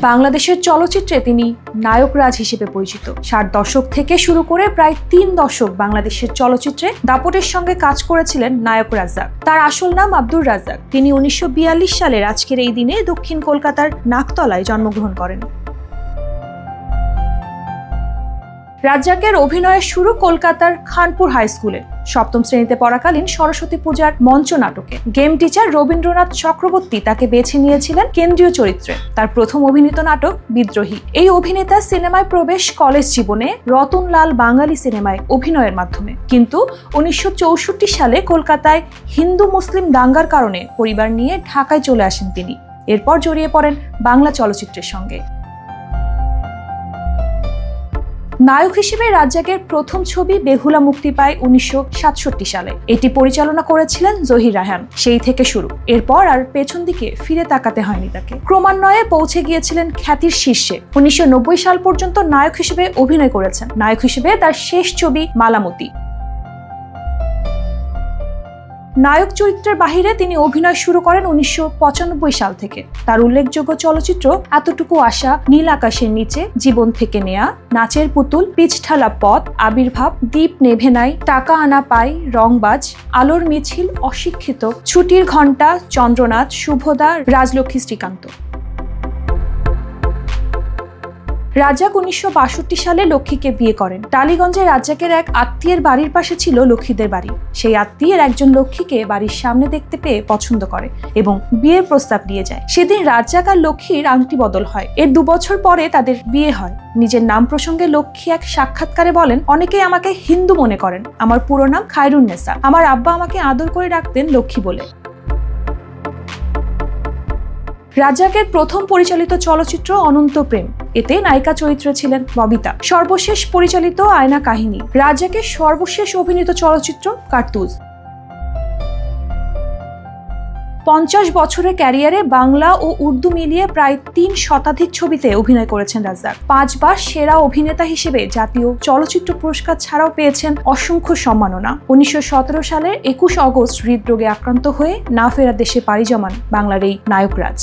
বাংলাদেশের চলচ্চিত্রে তিনি নায়করাজ হিসেবে পরিচিত। 60 দশক থেকে শুরু করে প্রায় 3 দশক বাংলাদেশের চলচ্চিত্রে দাপটের সঙ্গে কাজ করেছিলেন নায়ক রাজ্জাক। তার আসল নাম আব্দুর রাজ্জাক। তিনি 1942 সালের আজকের এই দিনে দক্ষিণ কলকাতার নাকতলায় জন্মগ্রহণ করেন। রাজ্জাকের অভিনয়ের শুরু কলকাতার খানপুর হাই স্কুলে। 7ম শ্রেণীতে পড়াকালীন সরস্বতী পূজার মঞ্চ নাটকে গেম টিচার রবীন্দ্রনাথ চক্রবর্তী তাকে বেছে নিয়েছিলেন কেন্দ্রীয় চরিত্রে। তার প্রথম অভিনীত নাটক বিদ্রোহী। এই অভিনেতা সিনেমায় প্রবেশ কলেজ জীবনে রতনলাল বাঙালি সিনেমায় অভিনয়ের মাধ্যমে। কিন্তু 1964 সালে কলকাতায় হিন্দু মুসলিম দাঙ্গার কারণে পরিবার নিয়ে ঢাকায় চলে আসেন তিনি। এরপর জড়িয়ে পড়েন বাংলা চলচ্চিত্রের সঙ্গে। নায়ক হিসেবে রাজ্জাকের প্রথম ছবি বেহুলা মুক্তি পায় 1967 সালে। এটি পরিচালনা করেছিলেন জহির রায়হান। সেই থেকে শুরু। এরপর আর পেছন দিকে ফিরে তাকাতে হয়নি তাকে। ক্রমান্বয়ে পৌঁছে গিয়েছিলেন খ্যাতির শীর্ষে। 1990 সাল পর্যন্ত নায়ক হিসেবে অভিনয় করেছেন। নায়ক হিসেবে তার শেষ ছবি মালামতি। নায়ক চরিত্রের বাহিরে তিনি অভিনয় শুরু করেন 1995 সাল থেকে। তার উল্লেখযোগ্য চলচ্চিত্র এতটুকু আশা, নীল আকাশের নিচে, জীবন থেকে নেয়া, নাচের পুতুল, পিচঢালা পথ, আবির্ভাব, দ্বীপ নেভে নাই, টাকা আনা পাই, রংবাজ, আলোর মিছিল, অশিক্ষিত, ছুটির ঘণ্টা, চন্দ্রনাথ, শুভদা, রাজলক্ষ্মী, শ্রীকান্ত। রাজ্জাক 1962 সালে লক্ষ্মীকে বিয়ে করেন। টালিগঞ্জে রাজ্জাকের এক আত্মীয়ের বাড়ির পাশে ছিল লক্ষ্মীদের বাড়ি। সেই আত্মীয়ের একজন লক্ষ্মীকে বাড়ির সামনে দেখতে পেয়ে পছন্দ করে এবং বিয়ের প্রস্তাব নিয়ে যায়। সেদিন রাজ্জাক আর লক্ষ্মীর আংটি বদল হয়। এর 2 বছর পরে তাদের বিয়ে হয়। নিজের নাম প্রসঙ্গে লক্ষ্মী এক সাক্ষাৎকারে বলেন, অনেকেই আমাকে হিন্দু মনে করেন। আমার পুরো নাম খায়রুন্নেসা। আমার আব্বা আমাকে আদর করে ডাকতেন লক্ষ্মী বলে। রাজ্জাকের প্রথম পরিচালিত চলচ্চিত্র অনন্ত প্রেম। এতে নায়িকা চরিত্রে ছিলেন ববিতা। সর্বশেষ পরিচালিত আয়না কাহিনী। রাজ্জাকের সর্বশেষ অভিনীত চলচ্চিত্র কার্তুজ। 50 বছরের ক্যারিয়ারে বাংলা ও উর্দু মিলিয়ে প্রায় 3 শতাধিক ছবিতে অভিনয় করেছেন রাজ্জাক। 5 বার সেরা অভিনেতা হিসেবে জাতীয় চলচ্চিত্র পুরস্কার ছাড়াও পেয়েছেন অসংখ্য সম্মাননা। 1917 সালের 21 অগস্ট হৃদরোগে আক্রান্ত হয়ে না ফেরা দেশে পাড়ি জমান বাংলার এই নায়ক রাজ।